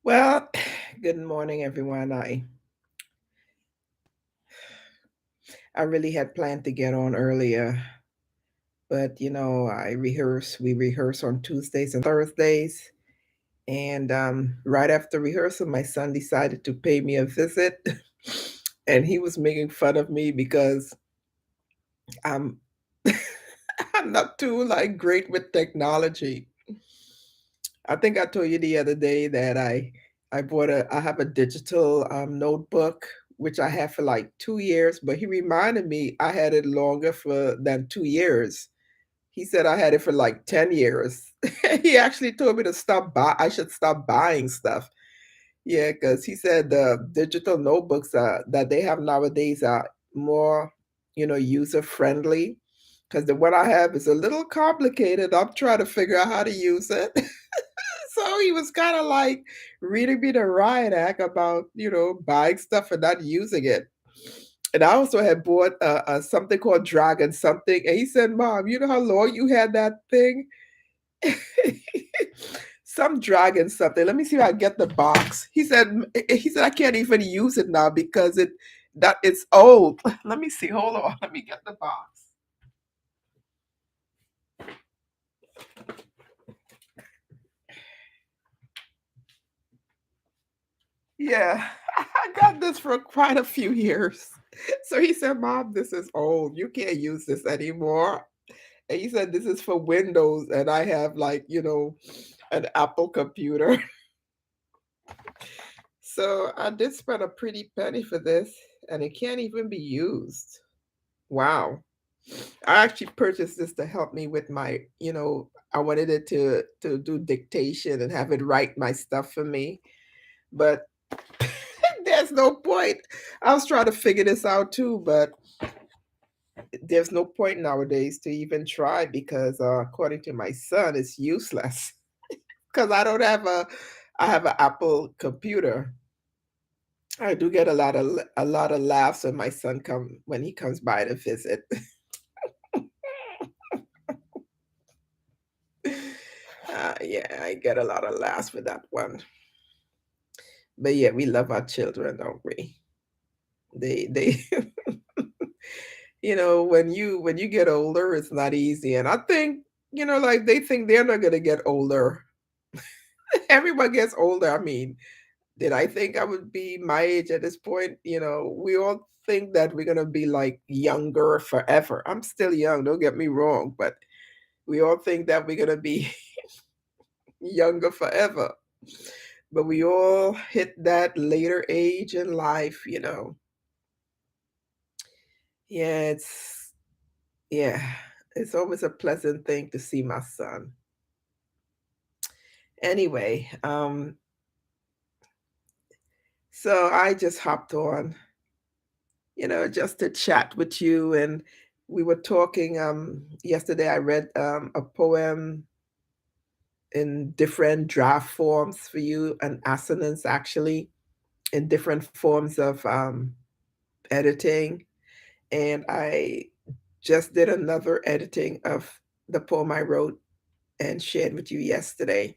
Well, good morning, everyone. I really had planned to get on earlier, but we rehearse on Tuesdays and Thursdays. And right after rehearsal, my son decided to pay me a visit, and he was making fun of me because I'm I'm not too like great with technology. I think I told you the other day that I have a digital notebook which I had for like 2 years, but he reminded me I had it longer for than 2 years. He said I had it for like 10 years. He actually told me to I should stop buying stuff. Yeah, because he said the digital notebooks that they have nowadays are more, user friendly. Because the one I have is a little complicated. I'm trying to figure out how to use it. So he was kind of like reading me the riot act about, buying stuff and not using it. And I also had bought something called Dragon something. And he said, Mom, you know how long you had that thing? Some dragon something. Let me see if I get the box. He said I can't even use it now because it's old. Let me see. Hold on. Let me get the box. Yeah, I got this for quite a few years. So he said, Mom, this is old. You can't use this anymore. And he said, this is for Windows. And I have like, an Apple computer. So I did spend a pretty penny for this, and it can't even be used. Wow. I actually purchased this to help me with I wanted it to do dictation and have it write my stuff for me. But there's no point. I was trying to figure this out too, but there's no point nowadays to even try because according to my son, it's useless because I have an Apple computer. I do get a lot of laughs when my son when he comes by to visit. Yeah, I get a lot of laughs with that one. But yeah, we love our children, don't we? They when you get older, it's not easy. And I think, like they think they're not gonna get older. Everyone gets older. I mean, did I think I would be my age at this point? We all think that we're gonna be like younger forever. I'm still young, don't get me wrong, but we all think that we're gonna be younger forever. But we all hit that later age in life. Yeah, yeah, it's always a pleasant thing to see my son. Anyway, so I just hopped on, just to chat with you. And we were talking yesterday. I read a poem in different draft forms for you, and assonance actually, in different forms of editing. And I just did another editing of the poem I wrote and shared with you yesterday.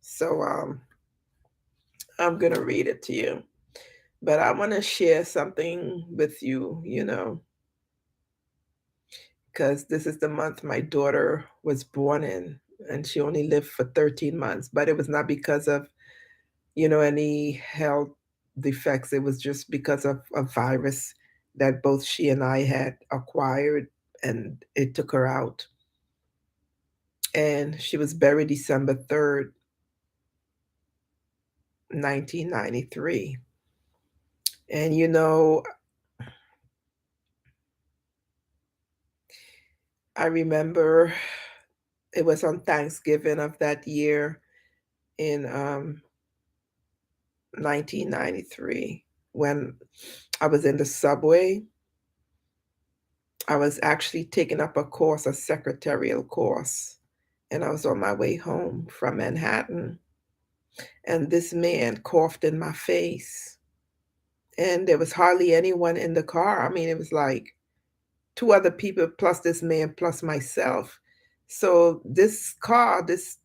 So I'm going to read it to you. But I want to share something with you, because this is the month my daughter was born in, and she only lived for 13 months. But it was not because of, any health defects. It was just because of a virus that both she and I had acquired, and it took her out. And she was buried December 3rd, 1993. And I remember it was on Thanksgiving of that year in 1993 when I was in the subway. I was actually taking up a course, a secretarial course, and I was on my way home from Manhattan. And this man coughed in my face, and there was hardly anyone in the car. I mean, it was like two other people plus this man plus myself. So this car, this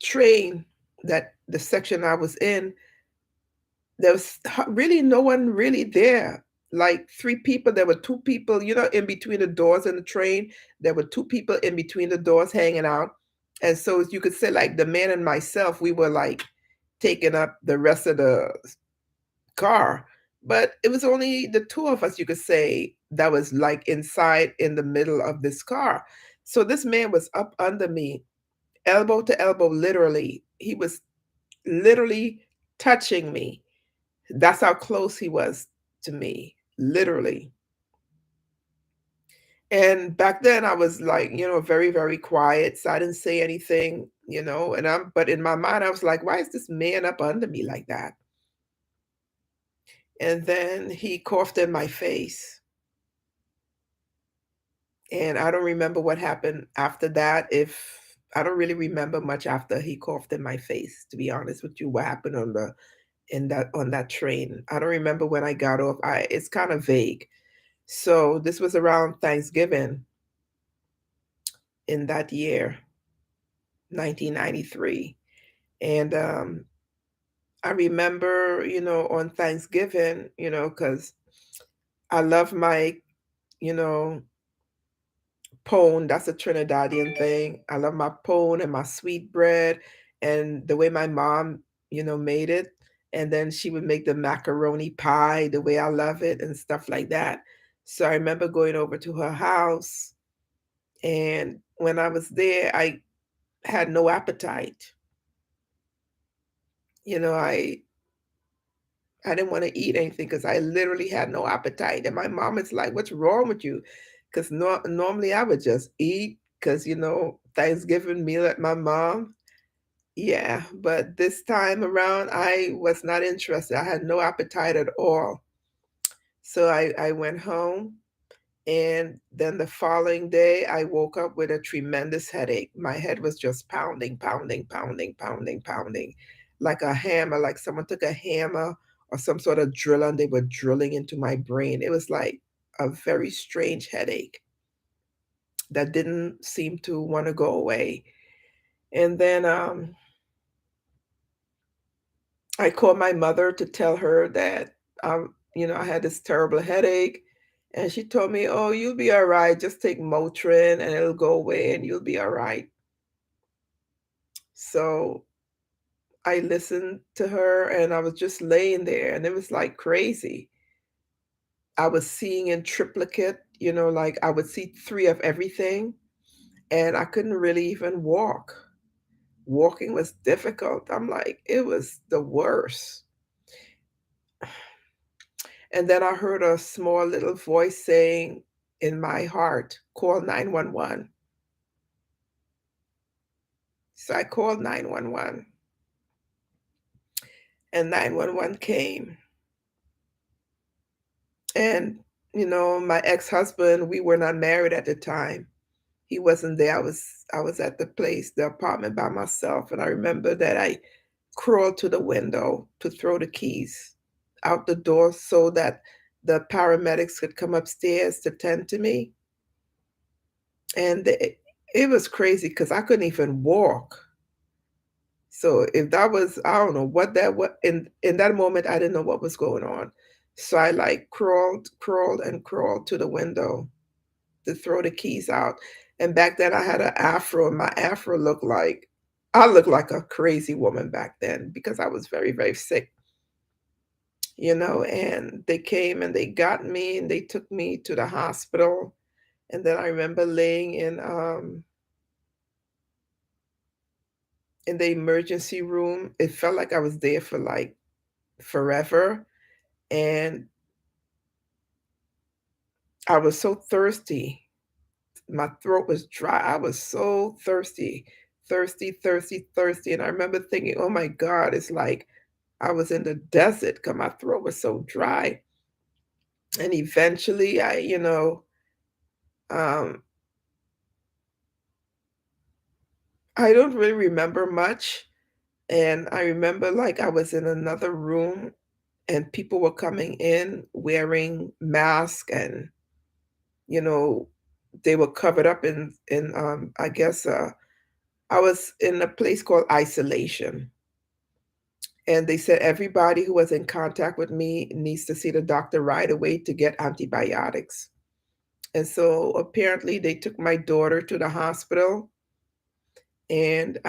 train, that the section I was in, there was really no one really there. Like 3 people, there were 2 people, in between the doors in the train. There were 2 people in between the doors hanging out. And so you could say like the man and myself, we were like taking up the rest of the car. But it was only the 2 of us, you could say, that was like inside in the middle of this car. So this man was up under me, elbow to elbow, literally. He was literally touching me. That's how close he was to me, literally. And back then I was like, very, very quiet. So I didn't say anything, but in my mind, I was like, why is this man up under me like that? And then he coughed in my face. And I don't remember what happened after that. If I don't really remember much after he coughed in my face, to be honest with you, what happened on that train. I don't remember when I got off. It's kind of vague. So this was around Thanksgiving in that year, 1993. And I remember, on Thanksgiving, because I love my, you know, pone. That's a Trinidadian thing. I love my pone and my sweet bread and the way my mom, made it. And then she would make the macaroni pie the way I love it and stuff like that. So I remember going over to her house, and when I was there, I had no appetite. You know, I didn't wanna eat anything because I literally had no appetite, and my mom is like, "What's wrong with you?" 'Cause normally I would just eat because Thanksgiving meal at my mom. Yeah, but this time around, I was not interested. I had no appetite at all. So I went home. And then the following day, I woke up with a tremendous headache. My head was just pounding, pounding, pounding, pounding, pounding, like a hammer, like someone took a hammer or some sort of drill and they were drilling into my brain. It was like a very strange headache that didn't seem to want to go away. And then I called my mother to tell her that I had this terrible headache. And she told me, "Oh, you'll be all right. Just take Motrin and it'll go away and you'll be all right." So I listened to her and I was just laying there and it was like crazy. I was seeing in triplicate, like I would see 3 of everything and I couldn't really even walk. Walking was difficult. I'm like, it was the worst. And then I heard a small little voice saying in my heart, "Call 911." So I called 911 and 911 came. And, my ex-husband, we were not married at the time. He wasn't there. I was at the place, the apartment by myself. And I remember that I crawled to the window to throw the keys out the door so that the paramedics could come upstairs to tend to me. And it was crazy because I couldn't even walk. So if that was, I don't know what that was in that moment, I didn't know what was going on. So I like crawled and crawled to the window to throw the keys out. And back then I had an afro and my afro looked like I looked like a crazy woman back then because I was very, very sick, and they came and they got me and they took me to the hospital. And then I remember laying in the emergency room. It felt like I was there for like forever. And I was so thirsty. My throat was dry. I was so thirsty, thirsty, thirsty, thirsty. And I remember thinking, oh my God, it's like I was in the desert because my throat was so dry. And eventually um, I don't really remember much. And I remember like I was in another room and people were coming in wearing masks and, you know, they were covered up in I guess, I was in a place called isolation, and they said everybody who was in contact with me needs to see the doctor right away to get antibiotics. And so apparently they took my daughter to the hospital and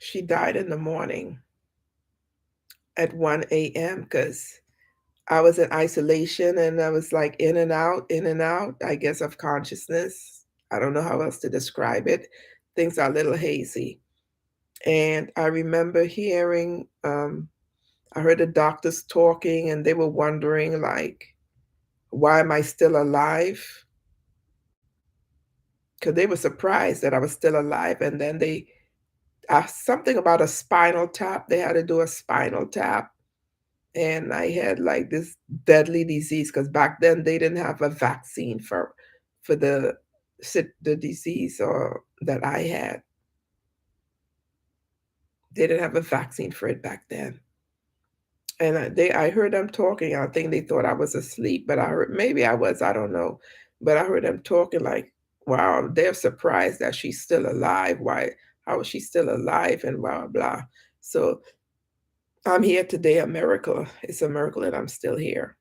she died in the morning at 1 a.m. because I was in isolation and I was like in and out, I guess, of consciousness. I don't know how else to describe it. Things are a little hazy. And I remember hearing, I heard the doctors talking and they were wondering, like, why am I still alive? Because they were surprised that I was still alive. And then they asked something about a spinal tap. They had to do a spinal tap. And I had like this deadly disease because back then they didn't have a vaccine for the disease or that I had. They didn't have a vaccine for it back then. And I heard them talking. I think they thought I was asleep, but I heard maybe I was, I don't know. But I heard them talking like, wow, they're surprised that she's still alive. Why, how is she still alive? And blah, blah. So I'm here today, a miracle. It's a miracle that I'm still here.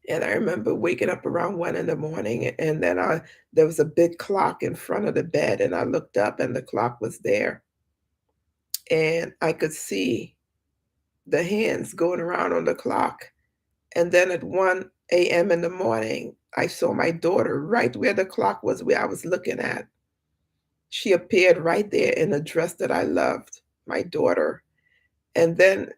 And I remember waking up around 1 in the morning, and then there was a big clock in front of the bed, and I looked up and the clock was there. And I could see the hands going around on the clock. And then at 1 a.m. in the morning, I saw my daughter right where the clock was, where I was looking at. She appeared right there in a dress that I loved, my daughter. And then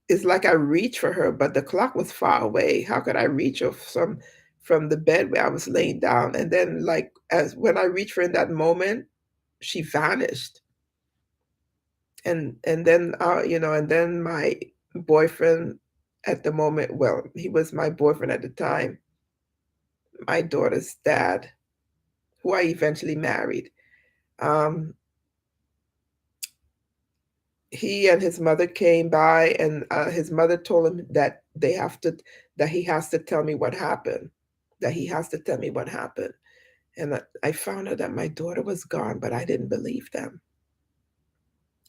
it's like I reached for her, but the clock was far away. How could I reach her from the bed where I was laying down? And then, like, as when I reached for her in that moment, she vanished. And then, and then my boyfriend at the moment, well, he was my boyfriend at the time, my daughter's dad, who I eventually married. Um, he and his mother came by, and his mother told him that that he has to tell me what happened, that he has to tell me what happened. And I found out that my daughter was gone, but I didn't believe them.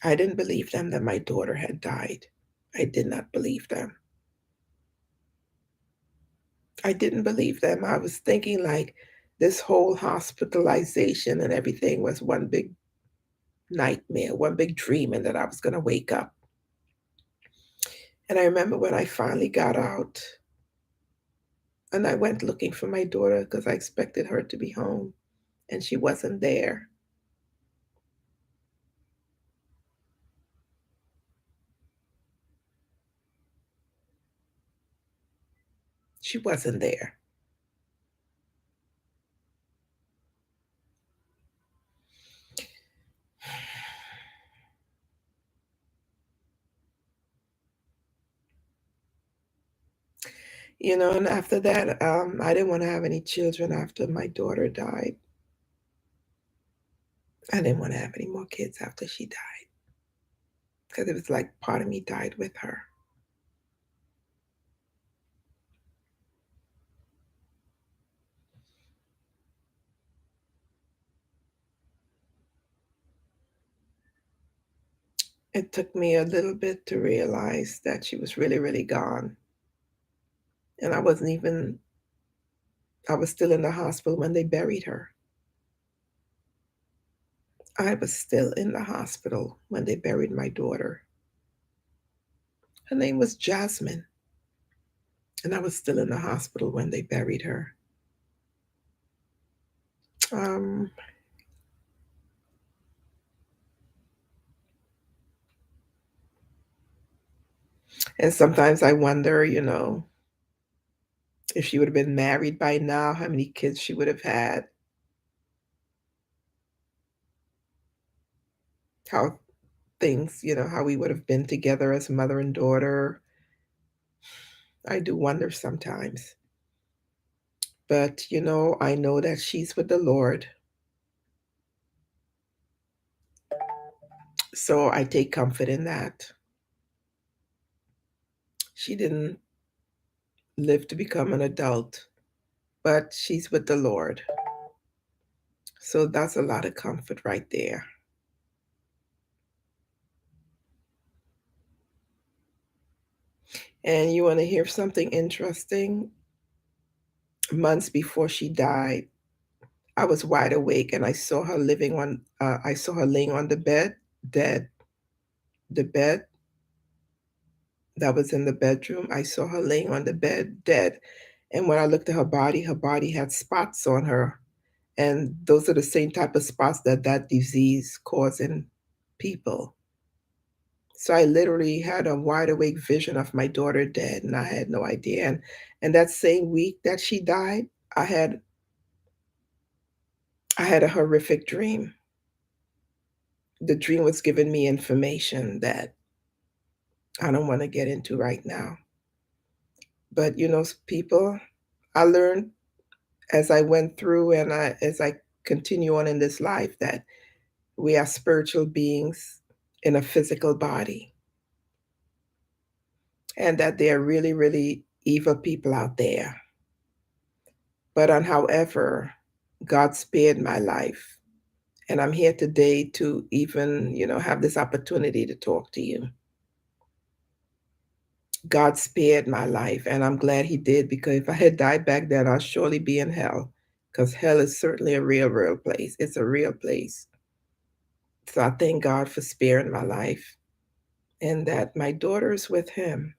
I didn't believe them that my daughter had died. I did not believe them. I didn't believe them. I was thinking like this whole hospitalization and everything was one big nightmare, one big dream, and that I was going to wake up. And I remember when I finally got out and I went looking for my daughter because I expected her to be home, and she wasn't there. She wasn't there. And after that, I didn't want to have any children after my daughter died. I didn't want to have any more kids after she died because it was like part of me died with her. It took me a little bit to realize that she was really, really gone. And I was still in the hospital when they buried her. I was still in the hospital when they buried my daughter. Her name was Jasmine, and I was still in the hospital when they buried her. Um, and sometimes I wonder, if she would have been married by now, how many kids she would have had, how how we would have been together as mother and daughter. I do wonder sometimes. But, I know that she's with the Lord. So I take comfort in that. She didn't live to become an adult. but she's with the Lord. So that's a lot of comfort right there. And you want to hear something interesting? Months before she died, I was wide awake and I saw her laying on the bed, dead. The bed that was in the bedroom, I saw her laying on the bed, dead. And when I looked at her body had spots on her. And those are the same type of spots that disease cause in people. So I literally had a wide awake vision of my daughter dead, and I had no idea. And that same week that she died, I had I had a horrific dream. The dream was giving me information that I don't want to get into right now. But people, I learned as I went through and as I continue on in this life that we are spiritual beings in a physical body, and that there are really, really evil people out there. But on however, God spared my life. And I'm here today to even, have this opportunity to talk to you. God spared my life, and I'm glad He did, because if I had died back then, I'd surely be in hell. Because hell is certainly a real, real place. It's a real place. So I thank God for sparing my life and that my daughter is with Him.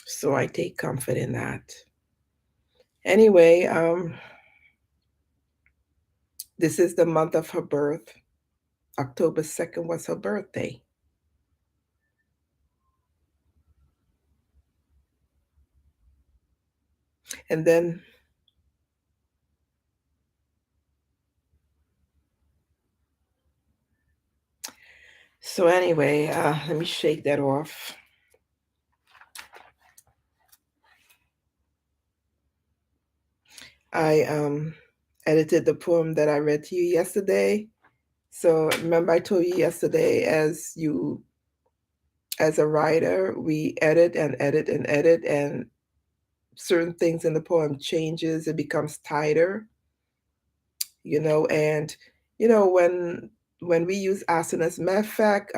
So I take comfort in that. Anyway, this is the month of her birth. October 2nd was her birthday. And then, so anyway, let me shake that off. I edited the poem that I read to you yesterday. So remember, I told you yesterday, as a writer, we edit and edit and edit, and certain things in the poem changes. It becomes tighter, and when we use assonance, matter of fact,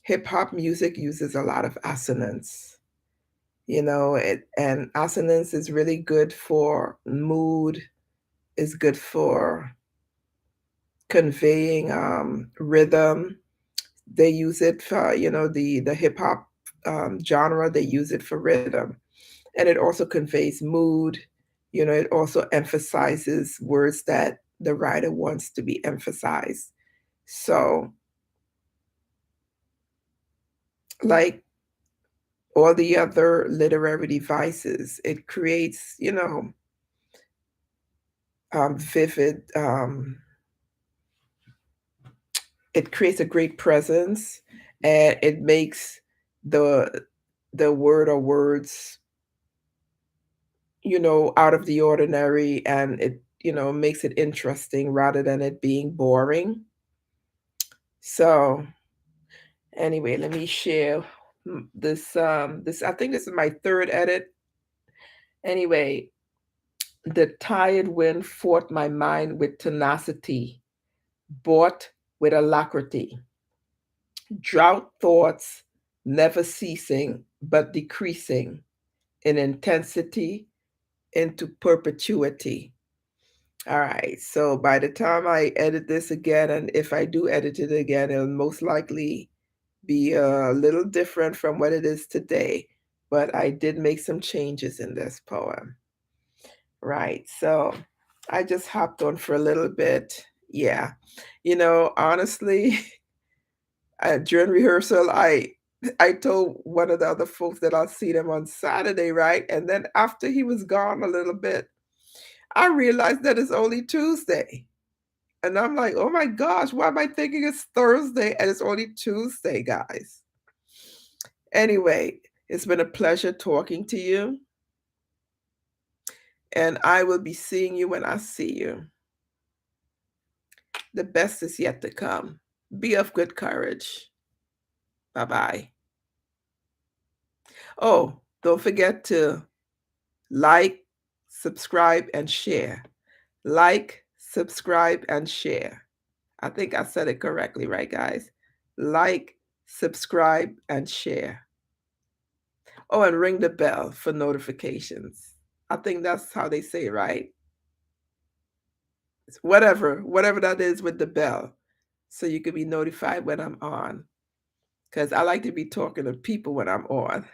hip hop music uses a lot of assonance. And assonance is really good for mood, is good for conveying rhythm. They use it for, the hip hop genre, they use it for rhythm. And it also conveys mood. It also emphasizes words that the writer wants to be emphasized. So, like all the other literary devices, it creates, vivid, it creates a great presence, and it makes the word or words, out of the ordinary, and it, makes it interesting rather than it being boring. So anyway, let me share this. I think this is my third edit. Anyway, the tired wind fought my mind with tenacity, bought with alacrity. Drought thoughts never ceasing but decreasing in intensity into perpetuity. All right. So by the time I edit this again, and if I do edit it again, it'll most likely be a little different from what it is today. But I did make some changes in this poem. Right. So I just hopped on for a little bit. Yeah. Honestly, during rehearsal, I told one of the other folks that I'll see them on Saturday, right? And then after he was gone a little bit, I realized that it's only Tuesday. And I'm like, "Oh my gosh, why am I thinking it's Thursday and it's only Tuesday, guys?" Anyway, it's been a pleasure talking to you, and I will be seeing you when I see you. The best is yet to come. Be of good courage. Bye-bye. Oh, don't forget to like, subscribe, and share. Like, subscribe, and share. I think I said it correctly, right, guys? Like, subscribe, and share. Oh, and ring the bell for notifications. I think that's how they say it, right? Whatever that is with the bell, so you can be notified when I'm on. Because I like to be talking to people when I'm on.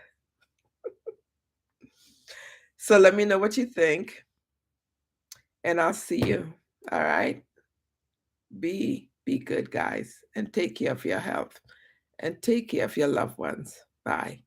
So let me know what you think, and I'll see you. All right? Be good, guys, and take care of your health, and take care of your loved ones. Bye.